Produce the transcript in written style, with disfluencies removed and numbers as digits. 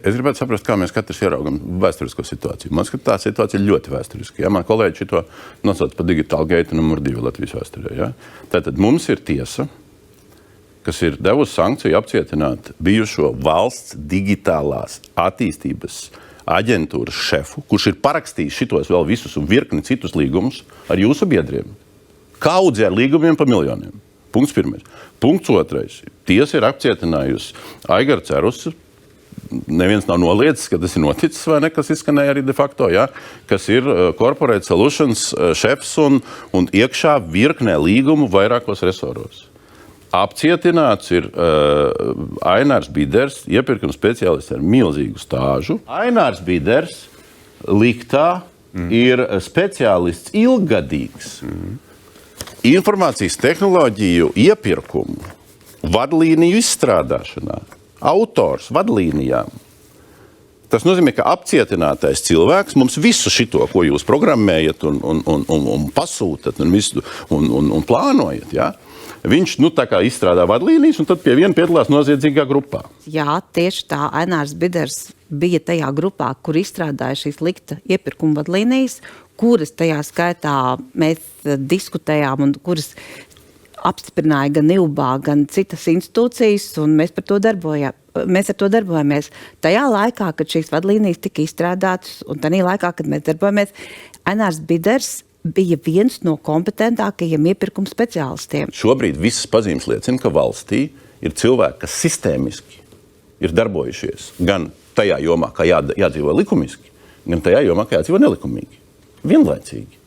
Es gribētu saprast, kā mēs katrs ieraugam vēsturisko situāciju. Man skatās, tā situācija ir ļoti vēsturiska. Ja? Man kolēģi šito nosauc par digitālu geitu numur 2 Latvijas vēsturē. Ja? Tātad mums ir tiesa, kas ir devusi sankciju apcietināt bijušo valsts digitālās attīstības aģentūras šefu, kurš ir parakstījis šitos vēl visus un virkni citus līgumus ar jūsu biedriem. Kaudzi ar līgumiem pa miljoniem. Punkts 1. Punkts 2. Tiesa ir apcietinājusi Aigaru Cerusu. Neviens nav noliedzis, ka tas ir noticis, vai ne, kas izskanēja arī de facto, ja? Kas ir Corporate Solutions šefs un iekšā virknē līgumu vairākos resoros. Apcietināts ir Ainārs Biders, iepirkuma speciālists ar milzīgu stāžu. Ainārs Biders liktā ir speciālists ilggadīgs. Informācijas tehnoloģiju iepirkumu, vadlīniju izstrādāšanā, autors vadlīnijām. Tas nozīmē, ka apcietinātais cilvēks mums visu šito, ko jūs programmējat un pasūtat un plānojat, ja? Viņš tā kā izstrādā vadlīnijas un tad pie viena piedalās noziedzīgā grupā. Jā, tieši tā. Ainārs Biders bija tajā grupā, kur izstrādāja šīs likta iepirkuma vadlīnijas, kuras tajā skaitā mēs diskutējām un kuras apstiprināja gan IUBA, gan citas institūcijas, un mēs ar to darbojamies. Tajā laikā, kad šīs vadlīnijas tika izstrādātas, un tajā laikā, kad mēs darbojamies, Ainārs Biders bija viens no kompetentākajiem iepirkuma speciālistiem. Šobrīd visas pazīmes liecina, ka valstī ir cilvēki, kas sistēmiski ir darbojušies gan tajā jomā, kā jādzīvo likumiski, gan tajā jomā, kā jādzīvo nelikumīgi. Vienlaicīgi.